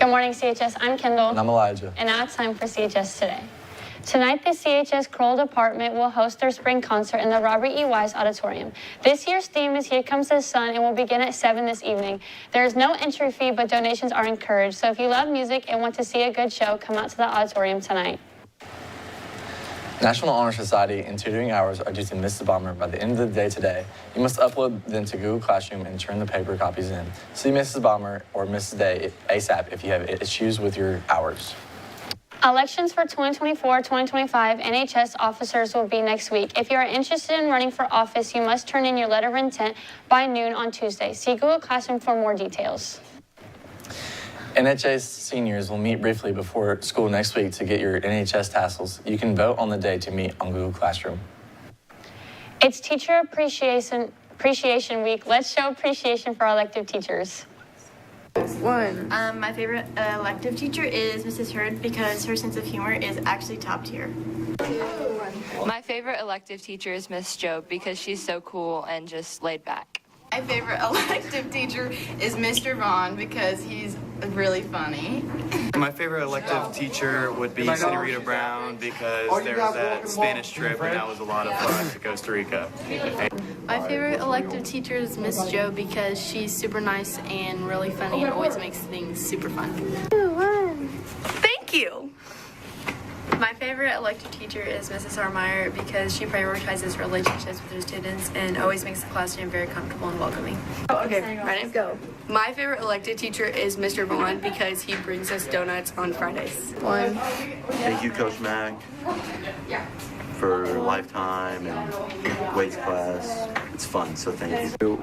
Good morning, CHS. I'm Kendall. And I'm Elijah. And now it's time for CHS Today. Tonight, the CHS Kroll Department will host their spring concert in the Robert E. Wise Auditorium. This year's theme is Here Comes the Sun and will begin at 7 this evening. There is no entry fee, but donations are encouraged. So if you love music and want to see a good show, come out to the auditorium tonight. National Honor Society and tutoring hours are due to Mrs. Bomber by the end of the day today. You must upload them to Google Classroom and turn the paper copies in. See Mrs. Bomber or Mrs. Day ASAP if you have issues with your hours. Elections for 2024-2025 NHS officers will be next week. If you are interested in running for office, you must turn in your letter of intent by noon on Tuesday. See Google Classroom for more details. NHS seniors will meet briefly before school next week to get your NHS tassels. You can vote on the day to meet on Google Classroom. It's Teacher Appreciation Week. Let's show appreciation for our elective teachers. My favorite elective teacher is Mrs. Hurd because her sense of humor is actually top tier. My favorite elective teacher is Miss Joe because she's so cool and just laid back. My favorite elective teacher is Mr. Vaughn because he's really funny. My favorite elective teacher would be Senorita Brown because there was that Spanish trip and that was a lot of fun to Costa Rica. My favorite elective teacher is Miss Joe because she's super nice and really funny and always makes things super fun. Thank you. My favorite elective teacher is Mrs. Armeyer because she prioritizes relationships with her students and always makes the classroom very comfortable and welcoming. Okay, ready? Go. My favorite elective teacher is Mr. Vaughn because he brings us donuts on Fridays. Thank you, Coach Mac, for lifetime and weights class. It's fun, so thank you.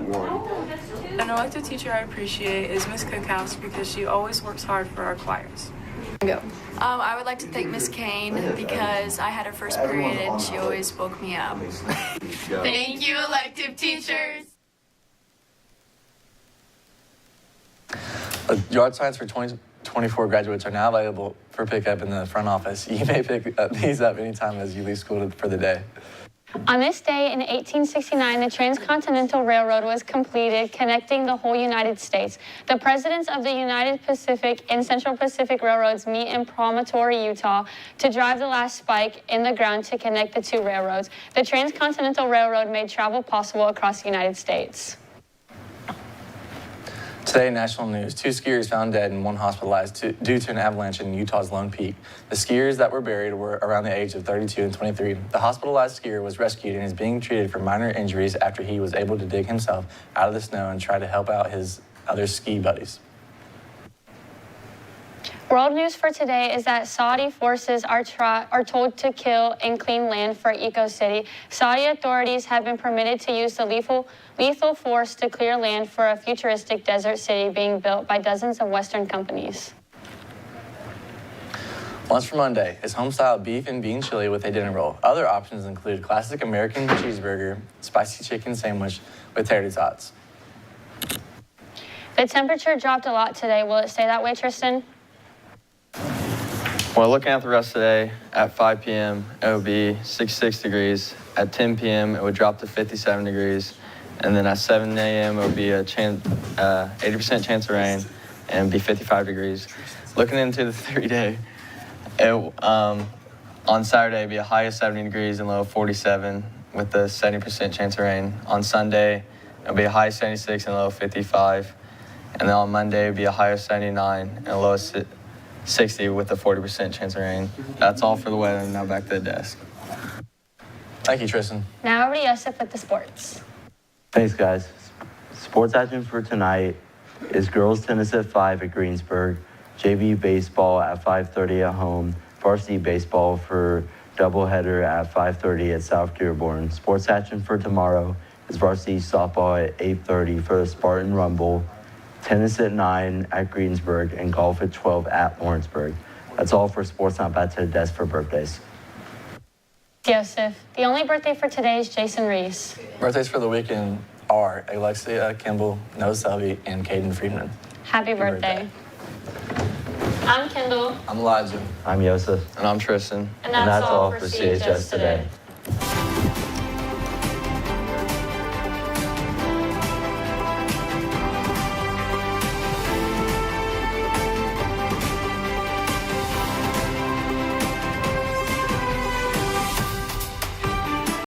An elective teacher I appreciate is Miss Cookhouse because she always works hard for our choirs. Go. I would like to thank Miss Kane because I had her first period and she always woke me up. Thank you, elective teachers. Yard signs for 2024 graduates are now available for pickup in the front office. You may pick these up anytime as you leave school for the day. On this day in 1869, the Transcontinental Railroad was completed, connecting the whole United States. The presidents of the United Pacific and Central Pacific Railroads meet in Promontory, Utah, to drive the last spike in the ground to connect the two railroads. The Transcontinental Railroad made travel possible across the United States. Today in national news, 2 skiers found dead and 1 hospitalized due to an avalanche in Utah's Lone Peak. The skiers that were buried were around the age of 32 and 23. The hospitalized skier was rescued and is being treated for minor injuries after he was able to dig himself out of the snow and try to help out his other ski buddies. World news for today is that Saudi forces are told to kill and clean land for Eco City. Saudi authorities have been permitted to use the lethal force to clear land for a futuristic desert city being built by dozens of Western companies. Lunch for Monday is home-style beef and bean chili with a dinner roll. Other options include classic American cheeseburger, spicy chicken sandwich with tater tots. The temperature dropped a lot today. Will it stay that way, Tristan? Well, looking at the rest of the day, at 5 p.m., it would be 66 degrees. At 10 p.m., it would drop to 57 degrees. And then at 7 a.m., it would be a 80% chance of rain and be 55 degrees. Looking into the 3-day, on Saturday, it would be a high of 70 degrees and low of 47 with a 70% chance of rain. On Sunday, it would be a high of 76 and low of 55. And then on Monday, it would be a high of 79 and a low of 60 with a 40% chance of rain. That's all for the weather. Now back to the desk. Thank you, Tristan. Now over to Yosef with the sports. Thanks, guys. Sports action for tonight is girls tennis at 5 at Greensburg, JV baseball at 5:30 at home, varsity baseball for doubleheader at 5:30 at South Dearborn. Sports action for tomorrow is varsity softball at 8:30 for the Spartan Rumble, tennis at 9 at Greensburg, and golf at 12 at Lawrenceburg. That's all for sports. Now back to the desk for birthdays. Joseph, the only birthday for today is Jason Reese. Birthdays for the weekend are Alexia Kimball, Noah Selvey, and Caden Friedman. Happy birthday. I'm Kendall. I'm Elijah. I'm Yosef. And I'm Tristan. And that's all for CHS Today.